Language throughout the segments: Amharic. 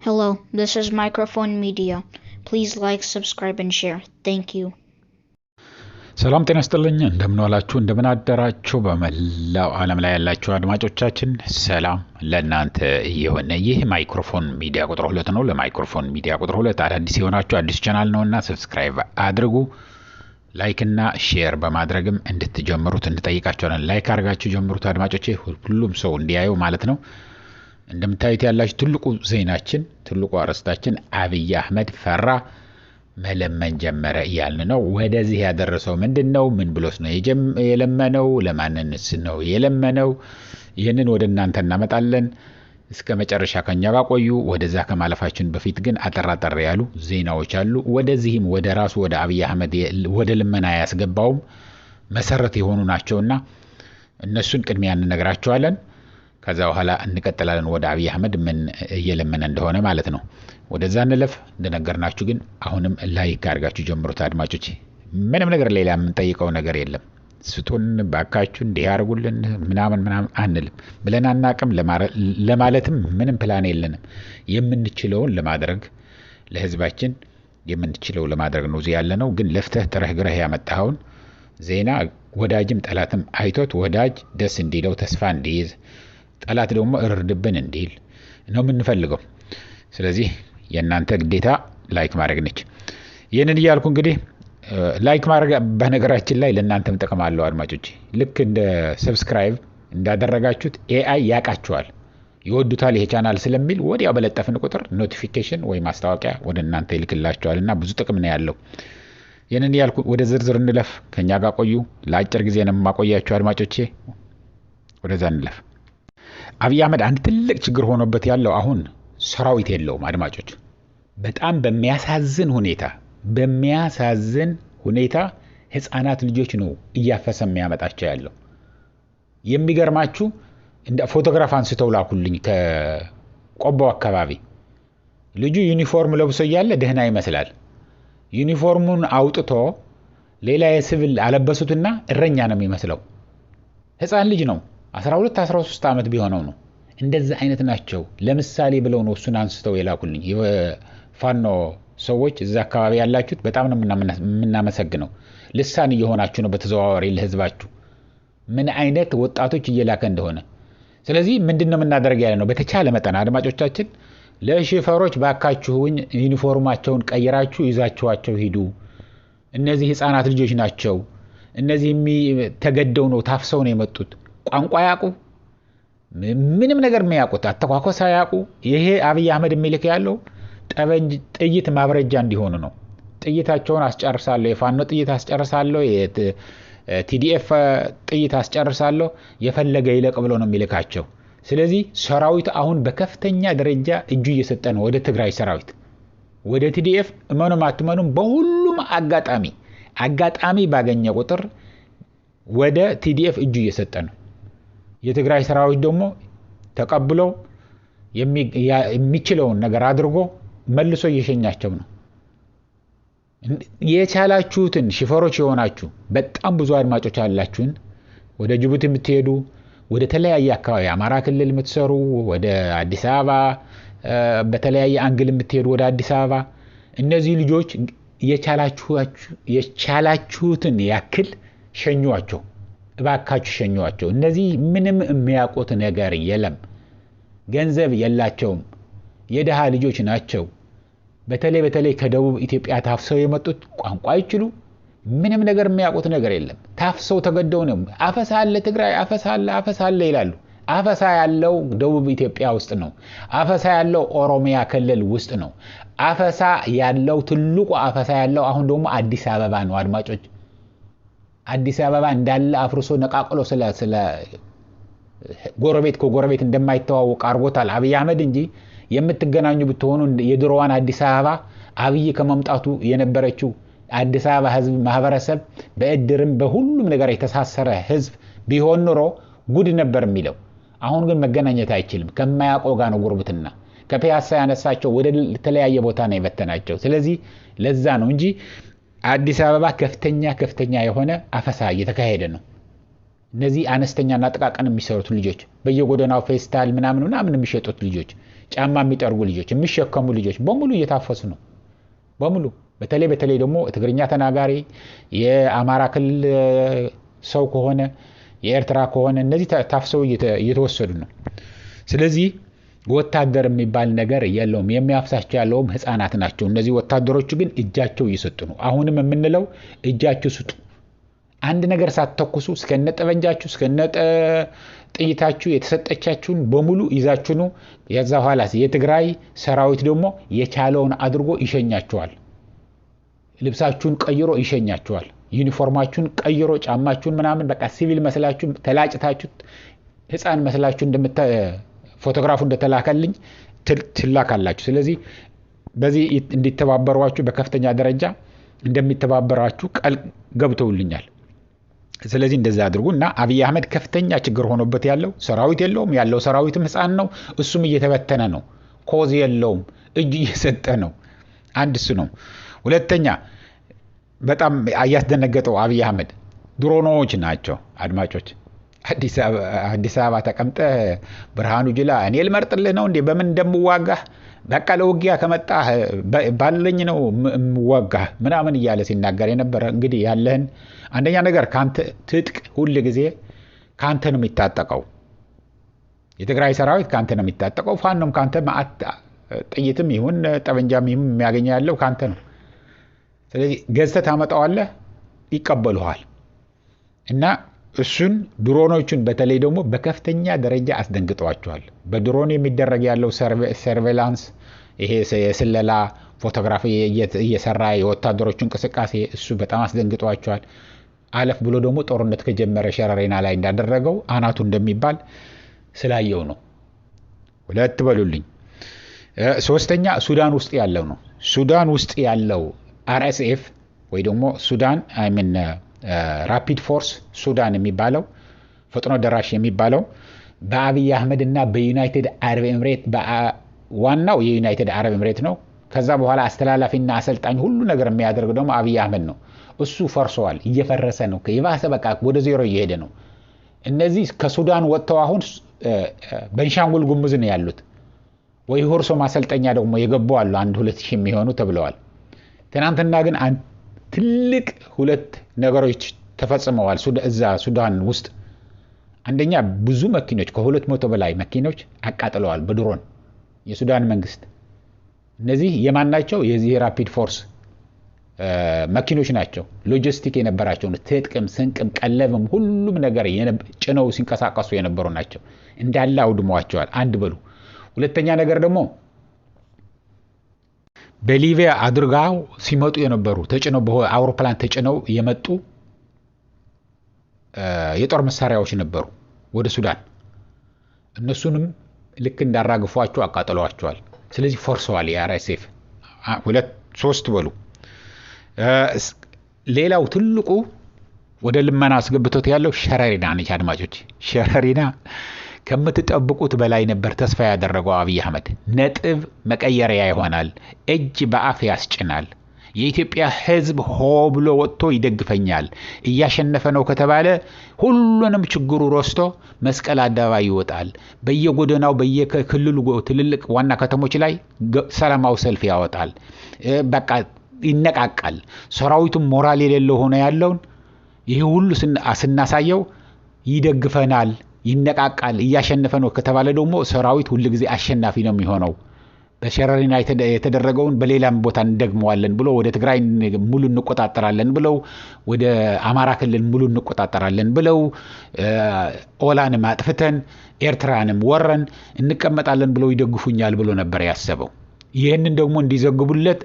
Hello, this is Microphone Media. Please like, subscribe, and share. Thank you. ሰላም ጤና ይስጥልኝ እንደምን ዋላችሁ እንደምን አደራችሁ በመላው ዓለም ላይ ያላችሁ አድማጮቻችን ሰላም ለእናንተ ይሁን። ይህ ማይክሮፎን ሚዲያ ቁጥር 2 ነው። ለማይክሮፎን ሚዲያ ቁጥር 2 አዳዲስ የሆናችሁ አዲስ ቻናል ነውና ሰብስክራይብ አድርጉ። ላይክ እና ሼር በማድረግም እንድትጀምሩት እንጠይቃችኋለን። ላይክ አድርጋችሁ ጀምሩት አድማጮቼ፣ ሁሉም ሰው እንዲያዩ ማለት ነው። እንደምታዩት ያላችሁ ትልቁ ዜናችን ትልቁ አርዕስታችን አብይ አህመድ ፈራ መለመን ጀመረ እያልን ነው። ወደዚህ ያደረሰው ምንድነው? ምን ብሎስ ነው የለመነው? ለማንንስ ነው የለመነው? ይህንን ወደ እናንተ እናመጣለን። እስከ መጨረሻ ከኛ ጋር ቆዩ። ወደዛ ከማለፋችን በፊት ግን አጠራጠር ያሉ ዜናዎች አሉ። ወደዚህም ወደ ራሱ ወደ አብይ አህመድ ወደ ልመና ያስገባውም መሰረት የሆኑ ናቸውና እነሱን ቅድሚያ እንነግራቸዋለን። ከዛ በኋላ እንቀጥላለን ወደ አብይ አህመድ ምን እየለመነ እንደሆነ ማለት ነው። ወደዛ እንለፍ። እንደነገርናችሁ ግን አሁንም ላይክ አድርጋችሁ ጀምሩት አድማጮች። ምንም ነገር ሌላ የምንጠይቀው ነገር የለም። ስጡን ባካችሁ እንዲህ ያርጉልን ምናምን አንልም ብለን አናቅም። ለማለትም ምንም ፕላን የለንም። የምንችለውን ለማድረግ ለህዝባችን የምንችለው ለማድረግ ነው እዚህ ያለነው። ግን ለፍተህ ጥረህ ግረህ ያመጣኸውን ዜና ወዳጅም ጠላትም አይቶት ወዳጅ ደስ እንዲለው ተስፋ እንዲይዝ፣ ጠላት ደግሞ እርድብን እንዲል ነው የምንፈልገው። ስለዚህ የእናንተ ግዴታ ላይክ ማድረግ ነች። ይህንን እያልኩ እንግዲህ ላይክ ማድረግ በነገራችን ላይ ለእናንተም ጥቅም አለው አድማጮች። ልክ እንደ ሰብስክራይብ እንዳደረጋችሁት ኤአይ ያውቃችኋል፣ ይወዱታል ይሄ ቻናል ስለሚል ወዲያው በለጠፍን ቁጥር ኖቲፊኬሽን ወይ ማስታወቂያ ወደ እናንተ ይልክላችኋል እና ብዙ ጥቅም ነው ያለው። ይህንን እያልኩ ወደ ዝርዝር እንለፍ። ከኛ ጋር ቆዩ። ለአጭር ጊዜ ነው የማቆያችሁ አድማጮቼ። ወደዛ እንለፍ። አብይ አህመድ አንድ ትልቅ ችግር ሆኖበት ያለው አሁን ሰራዊት የለውም አድማጮች። በጣም በሚያሳዝን ሁኔታ ህፃናት ልጆች ነው እያፈሰ የሚያመጣቸው ያለው። የሚገርማችሁ እንደ ፎቶግራፍ አንስተው ላኩልኝ ከቆቦ አካባቢ። ልጁ ዩኒፎርም ለብሶ እያለ ደህና ይመስላል። ዩኒፎርሙን አውጥቶ ሌላ የሲቪል አለበሱትና እረኛ ነው የሚመስለው። ህፃን ልጅ ነው፣ 12-13 ዓመት ቢሆነው ነው። እንደዚህ አይነት ናቸው። ለምሳሌ ብለው ነው እሱን አንስተው የላኩልኝ። የፋኖ ሰዎች እዛ አካባቢ ያላችሁት በጣም ነው የምናመሰግነው። ልሳን እየሆናችሁ ነው በተዘዋዋሪ ለህዝባችሁ ምን አይነት ወጣቶች እየላከ እንደሆነ። ስለዚህ ምንድነው የምናደርግ ያለ ነው? በተቻለ መጠን አድማጮቻችን ለሽፈሮች ባካችሁኝ ዩኒፎርማቸውን ቀይራችሁ ይዛችኋቸው ሂዱ። እነዚህ ህፃናት ልጆች ናቸው። እነዚህ ተገደው ነው ታፍሰው ነው የመጡት። ቋንቋ ያቁ ምንም ነገር የሚያውቁት አተኳኮሳ ያቁ። ይሄ አብይ አህመድ የሚልክ ያለው ጥይት ማብረጃ እንዲሆኑ ነው። ጥይታቸውን አስጨርሳለሁ፣ የፋኖ ጥይት አስጨርሳለሁ፣ የቲዲኤፍ ጥይት አስጨርሳለሁ፣ የፈለገ ይለቅ ብሎ ነው የሚልካቸው። ስለዚህ ሰራዊት አሁን በከፍተኛ ደረጃ እጁ እየሰጠ ነው ወደ ትግራይ ሰራዊት፣ ወደ ቲዲኤፍ። እመኑም አትመኑም በሁሉም አጋጣሚ ባገኘ ቁጥር ወደ ቲዲኤፍ እጁ እየሰጠ ነው። የትግራይ ሰራዊት ደግሞ ተቀብሎ የሚችለውን ነገር አድርጎ መልሶ እየሸኛቸው ነው። የቻላችሁትን ሽፈሮች የሆናችሁ በጣም ብዙ አድማጮች አላችሁን። ወደ ጅቡቲ የምትሄዱ፣ ወደ ተለያየ አካባቢ አማራ ክልል የምትሰሩ፣ ወደ አዲስ አበባ በተለያየ አንግል የምትሄዱ ወደ አዲስ አበባ፣ እነዚህ ልጆች የቻላችሁትን ያክል ሸኟቸው፣ እባካችሁ ሸኟቸው። እነዚህ ምንም የሚያውቁት ነገር የለም። ገንዘብ የላቸውም። የደሃ ልጆች ናቸው። በተለይ ከደቡብ ኢትዮጵያ ታፍሰው የመጡት ቋንቋ አይችሉ፣ ምንም ነገር የሚያውቁት ነገር የለም። ታፍሰው ተገደው ነው። አፈሳ አለ ትግራይ፣ አፈሳ አለ ይላሉ። አፈሳ ያለው ደቡብ ኢትዮጵያ ውስጥ ነው። አፈሳ ያለው ኦሮሚያ ክልል ውስጥ ነው። አፈሳ ያለው ትልቁ አፈሳ ያለው አሁን ደግሞ አዲስ አበባ ነው አድማጮች። አዲስ አበባ እንዳለ አፍርሶ ነቃቅሎ ስለ ጎረቤት ከጎረቤት እንደማይተዋወቅ አርጎታል አብይ አህመድ እንጂ የምትገናኙ ብትሆኑ የድሮዋን አዲስ አበባ አብይ ከመምጣቱ የነበረችው አዲስ አበባ ህዝብ ማህበረሰብ በእድርም በሁሉም ነገር የተሳሰረ ህዝብ ቢሆን ኖሮ ጉድ ነበር የሚለው። አሁን ግን መገናኘት አይችልም። ከማያውቀው ጋር ነው ጉርብትና። ከፒያሳ ያነሳቸው ወደ ተለያየ ቦታ ነው የበተናቸው። ስለዚህ ለዛ ነው እንጂ አዲስ አበባ ከፍተኛ የሆነ አፈሳ እየተካሄደ ነው። እነዚህ አነስተኛና ጥቃቅን የሚሰሩት ልጆች በየጎዳናው ፌስታል ምናምን የሚሸጡት ልጆች ጫማ የሚጠርጉ ልጆች፣ የሚሸከሙ ልጆች በሙሉ እየታፈሱ ነው። በሙሉ በተለይ ደግሞ ትግርኛ ተናጋሪ የአማራ ክልል ሰው ከሆነ የኤርትራ ከሆነ እነዚህ ታፍሰው እየተወሰዱ ነው። ስለዚህ ወታደር የሚባል ነገር የለውም። የሚያፍሳቸው ያለውም ህፃናት ናቸው። እነዚህ ወታደሮቹ ግን እጃቸው እየሰጡ ነው። አሁንም የምንለው እጃችሁ ስጡ። አንድ ነገር ሳትተኩሱ እስከነ ጠበንጃችሁ እስከነ ጥይታችሁ የተሰጠቻችሁን በሙሉ ይዛችሁ ነው። የዛ ኋላስ የትግራይ ሰራዊት ደግሞ የቻለውን አድርጎ ይሸኛችኋል። ልብሳችሁን ቀይሮ ይሸኛችኋል። ዩኒፎርማችሁን ቀይሮ ጫማችሁን ምናምን በቃ ሲቪል መስላችሁ ተላጭታችሁ ህፃን መስላችሁ ፎቶግራፉ እንደተላከልኝ ትላካላችሁ። ስለዚህ በዚህ እንዲተባበሯችሁ በከፍተኛ ደረጃ እንደሚተባበራችሁ ቃል ገብተውልኛል። ስለዚህ እንደዛ አድርጉ እና አብይ አህመድ ከፍተኛ ችግር ሆኖበት ያለው ሰራዊት የለውም። ያለው ሰራዊትም ህፃን ነው። እሱም እየተበተነ ነው። ኮዝ የለውም። እጅ እየሰጠ ነው። አንድ እሱ ነው። ሁለተኛ በጣም እያስደነገጠው አብይ አህመድ ድሮኖች ናቸው። አድማጮች አዲስ አበባ ተቀምጠ ብርሃኑ ጁላ እኔ ልመርጥልህ ነው እንዴ በምን እንደምዋጋህ በቃ ለውጊያ ከመጣ ባለኝ ነው የምዋጋህ ምናምን እያለ ሲናገር የነበረ። እንግዲህ ያለህን አንደኛ ነገር ካንተ ትጥቅ ሁሉ ጊዜ ካንተ ነው የሚታጠቀው። የትግራይ ሰራዊት ካንተ ነው የሚታጠቀው። ፋኖም ካንተ ማአት ጥይትም ይሁን ጠበንጃም ይሁን የሚያገኘ ያለው ካንተ ነው። ስለዚህ ገዝተህ ታመጣዋለህ፣ ይቀበሉሃል። እና እሱን ድሮኖቹን በተለይ ደግሞ በከፍተኛ ደረጃ አስደንግጠዋቸዋል። በድሮን የሚደረግ ያለው ሰርቬላንስ ይሄ የስለላ ፎቶግራፊ እየሰራ የወታደሮቹ እንቅስቃሴ እሱ በጣም አስደንግጠዋቸዋል። አለፍ ብሎ ደግሞ ጦርነት ከጀመረ ሸረሪና ላይ እንዳደረገው አናቱ እንደሚባል ስላየው ነው። ሁለት በሉልኝ። ሶስተኛ ሱዳን ውስጥ ያለው ነው። ሱዳን ውስጥ ያለው አርኤስኤፍ ወይ ደግሞ ሱዳን ራፒድ ፎርስ ሱዳን የሚባለው ፈጥኖ ደራሽ የሚባለው በአብይ አህመድ እና በዩናይትድ አረብ ኤምሬት ዋናው የዩናይትድ አረብ ኤምሬት ነው። ከዛ በኋላ አስተላላፊና አሰልጣኝ ሁሉ ነገር የሚያደርግ ደግሞ አብይ አህመድ ነው። እሱ ፈርሰዋል፣ እየፈረሰ ነው። የባሰ በቃ ወደ ዜሮ እየሄደ ነው። እነዚህ ከሱዳን ወጥተው አሁን ቤንሻንጉል ጉሙዝ ነው ያሉት። ወይ ሆርሶ ማሰልጠኛ ደግሞ የገቡ አሉ 1-2 ሺህ የሚሆኑ ተብለዋል። ትናንትና ግን ትልቅ ሁለት ነገሮች ተፈጽመዋል እዛ ሱዳን ውስጥ። አንደኛ ብዙ መኪኖች ከ200 በላይ መኪኖች አቃጥለዋል በድሮን የሱዳን መንግስት። እነዚህ የማን ናቸው? የዚህ ራፒድ ፎርስ መኪኖች ናቸው። ሎጂስቲክ የነበራቸው ትጥቅም ስንቅም ቀለብም ሁሉም ነገር ጭነው ሲንቀሳቀሱ የነበሩ ናቸው። እንዳለ አውድመዋቸዋል። አንድ በሉ። ሁለተኛ ነገር ደግሞ በሊቢያ አድርጋው ሲመጡ የነበሩ ተጭነው በአውሮፕላን ተጭነው የመጡ የጦር መሳሪያዎች ነበሩ ወደ ሱዳን። እነሱንም ልክ እንዳራግፏቸው አቃጥለዋቸዋል። ስለዚህ ፎርሰዋል የአርኤስኤፍ። 2-3 በሉ። ሌላው ትልቁ ወደ ልመና አስገብቶት ያለው ሸረሪና ነች። አድማጮች ሸረሪና ከምትጠብቁት በላይ ነበር ተስፋ ያደረገው አብይ አህመድ። ነጥብ መቀየሪያ ይሆናል፣ እጅ በአፍ ያስጭናል፣ የኢትዮጵያ ህዝብ ሆ ብሎ ወጥቶ ይደግፈኛል፣ እያሸነፈ ነው ከተባለ ሁሉንም ችግሩ ረስቶ መስቀል አደባባይ ይወጣል፣ በየጎደናው በየክልሉ ትልልቅ ዋና ከተሞች ላይ ሰላማዊ ሰልፍ ያወጣል፣ በቃ ይነቃቃል። ሰራዊቱም ሞራል የሌለው ሆነ ያለውን ይሄ ሁሉ ስናሳየው ይደግፈናል፣ ይነቃቃል። እያሸነፈ ነው ከተባለ ደግሞ ሰራዊት ሁሉ ጊዜ አሸናፊ ነው የሚሆነው። በሸረሪና የተደረገውን በሌላም ቦታ እንደግመዋለን ብሎ ወደ ትግራይ ሙሉ እንቆጣጠራለን ብለው ወደ አማራ ክልል ሙሉ እንቆጣጠራለን ብለው ኦላንም አጥፍተን ኤርትራንም ወረን እንቀመጣለን ብለው ይደግፉኛል ብሎ ነበር ያሰበው። ይህንን ደግሞ እንዲዘግቡለት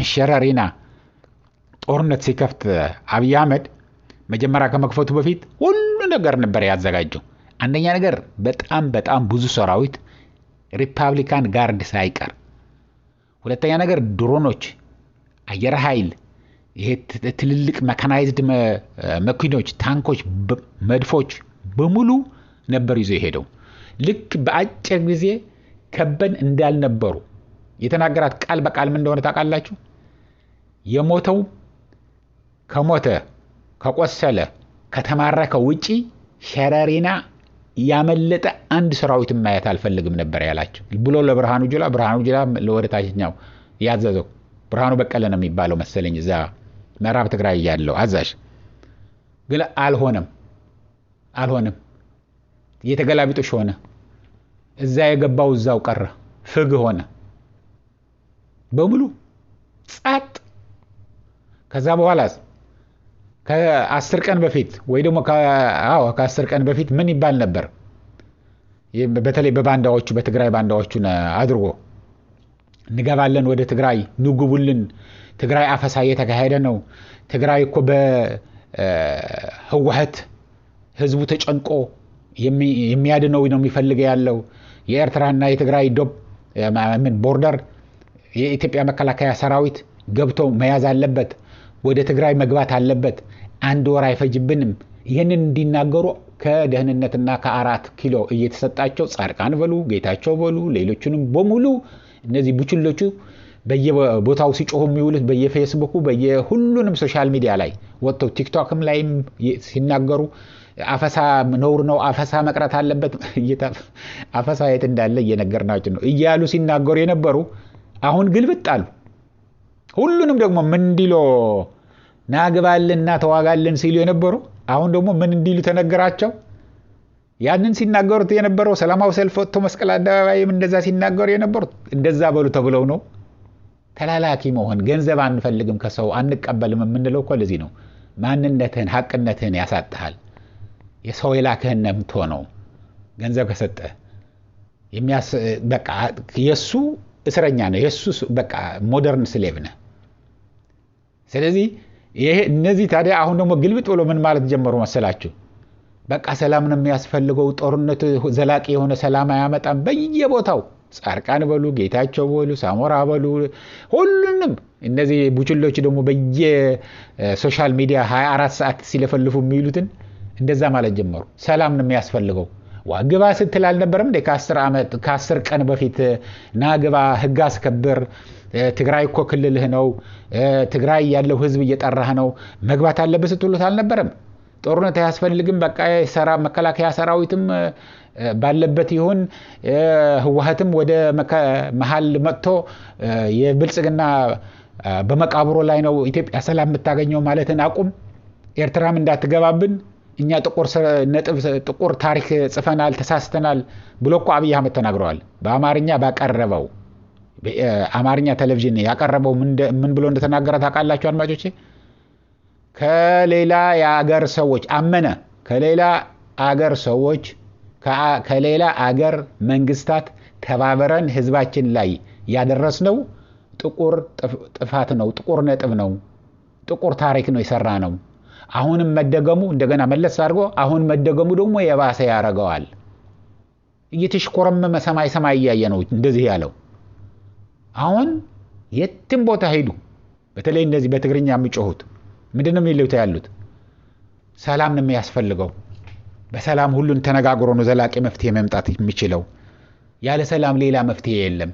ሸረሪና ጦርነት ሲከፍት አብይ አህመድ መጀመሪያ ከመክፈቱ በፊት ሁሉ ነገር ነበር ያዘጋጀው። አንደኛ ነገር በጣም ብዙ ሰራዊት ሪፐብሊካን ጋርድ ሳይቀር፣ ሁለተኛ ነገር ድሮኖች፣ አየር ኃይል፣ ይሄ ትልልቅ መካናይዝድ መኪኖች፣ ታንኮች፣ መድፎች በሙሉ ነበር ይዞ የሄደው። ልክ በአጭር ጊዜ ከበን እንዳልነበሩ የተናገራት ቃል በቃል ምን እንደሆነ ታውቃላችሁ? የሞተው ከሞተ ከቆሰለ ከተማረከ ውጪ ሸረሪና ያመለጠ አንድ ሰራዊት ማየት አልፈልግም ነበር ያላቸው ብሎ ለብርሃኑ ጁላ ለወደታችኛው ያዘዘው ብርሃኑ በቀለ ነው የሚባለው መሰለኝ እዛ ምዕራብ ትግራይ ያለው አዛዥ ግን አልሆነም የተገላቢጦሽ ሆነ እዛ የገባው እዛው ቀረ ፍግ ሆነ በሙሉ ጻጥ ከዛ በኋላስ ከ10 ቀን በፊት ወይ ደግሞ ከ10 ቀን በፊት ምን ይባል ነበር በተለይ በባንዳዎቹ በትግራይ ባንዳዎቹ አድርጎ እንገባለን ወደ ትግራይ ንጉቡልን ትግራይ አፈሳ እየተካሄደ ነው ትግራይ እኮ በህወሓት ህዝቡ ተጨንቆ የሚያድነው ነው የሚፈልገው ያለው የኤርትራና የትግራይ ቦርደር የኢትዮጵያ መከላከያ ሰራዊት ገብቶ መያዝ አለበት ወደ ትግራይ መግባት አለበት አንድ ወር አይፈጅብንም ይሄንን እንዲናገሩ ከደህንነትና ከ4 ኪሎ እየተሰጣቸው ጻድቃን በሉ ጌታቸው በሉ ሌሎችንም በሙሉ እነዚህ ቡችሎቹ በየቦታው ሲጮሁ የሚውሉት በየፌስቡክ በየሁሉንም ሶሻል ሚዲያ ላይ ወጥተው ቲክቶክም ላይም ሲናገሩ አፈሳ ነውር ነው አፈሳ መቅረት አለበት አፈሳ የት እንዳለ እየነገርናችሁ ነው እያሉ ሲናገሩ የነበሩ አሁን ግልብጣሉ ሁሉንም ደግሞ ምን እንዲሎ ናግባልና ተዋጋልን ሲሉ የነበሩ አሁን ደግሞ ምን እንዲሉ ተነገራቸው ያንን ሲናገሩት የነበረው ሰላማዊ ሰልፍ ወጥቶ መስቀል አደባባይም እንደዛ ሲናገሩ የነበሩት እንደዛ በሉ ተብለው ነው ተላላኪ መሆን ገንዘብ አንፈልግም ከሰው አንቀበልም የምንለው እኮ ለዚህ ነው ማንነትህን ሐቅነትህን ያሳጣሃል የሰው የላከህን ነምቶ ነው ገንዘብ ከሰጠ በቃ የሱ እስረኛ ነው የሱ በቃ ሞደርን ስሌቭ ነው ስለዚህ ይሄ እነዚህ ታዲያ አሁን ደግሞ ግልብጥ ብሎ ምን ማለት ጀመሩ መሰላችሁ በቃ ሰላም ነው የሚያስፈልገው ጦርነት ዘላቂ የሆነ ሰላም አያመጣም በየቦታው ጻድቃን በሉ ጌታቸው በሉ ሳሞራ በሉ ሁሉንም እነዚህ ቡችሎች ደግሞ በየሶሻል ሚዲያ 24 ሰዓት ሲለፈልፉ የሚሉትን እንደዛ ማለት ጀመሩ ሰላም ነው የሚያስፈልገው ዋግባ ስትል አልነበረም እንደ ከ10 ቀን በፊት ናግባ ህግ አስከብር ትግራይ እኮ ክልልህ ነው ትግራይ ያለው ህዝብ እየጠራህ ነው መግባት አለበት ስትሉት አልነበረም ጦርነት ያስፈልግም በቃ መከላከያ ሰራዊትም ባለበት ይሁን ህወሓትም ወደ መሃል መጥቶ የብልጽግና በመቃብሩ ላይ ነው ኢትዮጵያ ሰላም የምታገኘው ማለትን አቁም ኤርትራም እንዳትገባብን እኛ ጥቁር ታሪክ ጽፈናል ተሳስተናል ብሎ እኮ አብይ አህመድ ተናግረዋል በአማርኛ ባቀረበው በአማርኛ ቴሌቪዥን ያቀረበው ምን ብሎ እንደተናገረ ታውቃላችሁ አድማጮቼ ከሌላ የአገር ሰዎች አመነ ከሌላ አገር ሰዎች ከሌላ አገር መንግስታት ተባበረን ህዝባችን ላይ ያደረስነው ጥቁር ጥፋት ነው ጥቁር ነጥብ ነው ጥቁር ታሪክ ነው የሰራ ነው አሁንም መደገሙ እንደገና መለስ አድርጎ አሁን መደገሙ ደግሞ የባሰ ያረጋዋል እየተሽኮረመመ ሰማይ ያየ ነው እንደዚህ ያለው አሁን የትም ቦታ ሄዱ በተለይ እንደዚህ በትግርኛ የሚጮሁት ምንድነው የሚሉት ያሉት ሰላም ነው የሚያስፈልገው በሰላም ሁሉን ተነጋግሮ ነው ዘላቂ መፍትሄ መምጣት የሚችለው ያለ ሰላም ሌላ መፍትሄ የለም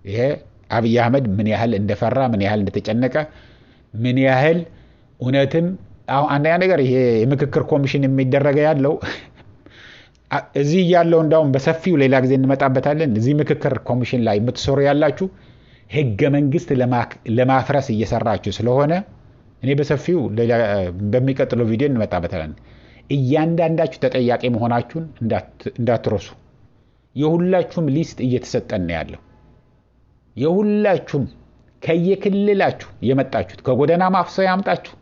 ይሄ አብይ አህመድ ምን ያህል እንደፈራ ምን ያህል እንደተጨነቀ ምን ያህል እውነትም አንደኛ ነገር ይሄ የምክክር ኮሚሽን የሚደረገ ያለው እዚህ ያለው እንዳውም በሰፊው ሌላ ጊዜ እንመጣበታለን እዚህ ምክክር ኮሚሽን ላይ የምትሰሩ ያላችሁ ህገ መንግስት ለማፍረስ እየሰራችሁ ስለሆነ እኔ በሰፊው በሚቀጥለው ቪዲዮ እንመጣበታለን እያንዳንዳችሁ ተጠያቂ መሆናችሁን እንዳትረሱ የሁላችሁም ሊስት እየተሰጠን ነው ያለው የሁላችሁም ከየክልላችሁ የመጣችሁት ከጎደና ማፍሰው ያምጣችሁ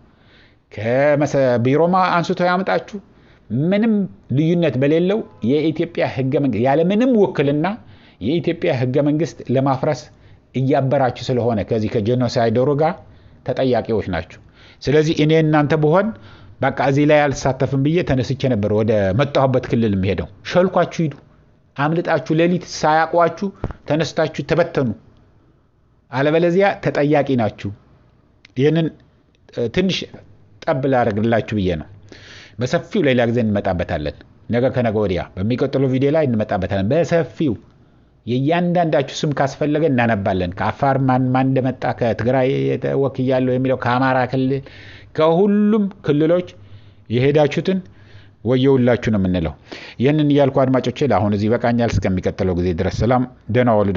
ከቢሮማ አንስቶ ያምጣችሁ ምንም ልዩነት በሌለው የኢትዮጵያ ህገ መንግስት ያለ ምንም ወክልና የኢትዮጵያ ህገ መንግስት ለማፍረስ እያበራችሁ ስለሆነ ከዚህ ከጄኖሳይደሩ ጋር ተጠያቂዎች ናችሁ ስለዚህ እኔ እናንተ በሆን በቃ እዚህ ላይ አልተሳተፍም ብዬ ተነስቼ ነበር ወደ መጣሁበት ክልል የሚሄደው ሸልኳችሁ ሂዱ አምልጣችሁ ሌሊት ሳያቋችሁ ተነስታችሁ ተበተኑ አለበለዚያ ተጠያቂ ናችሁ ይሄንን ትንሽ ጠብል አረግላችሁ ብዬ ነው በሰፊው ሌላ ጊዜ እንመጣበታለን ነገ ከነገ ወዲያ በሚቀጥለው ቪዲዮ ላይ እንመጣበታለን በሰፊው የእያንዳንዳችሁ ስም ካስፈለገ እናነባለን ከአፋር ማን እንደመጣ ከትግራይ ወክያለሁ የሚለው ከአማራ ክልል ከሁሉም ክልሎች የሄዳችሁትን ወየውላችሁ ነው የምንለው። ይህንን እያልኩ አድማጮቼ ለአሁን እዚህ በቃኛል። እስከሚቀጥለው ጊዜ ድረስ ሰላም፣ ደህና ዋሉ።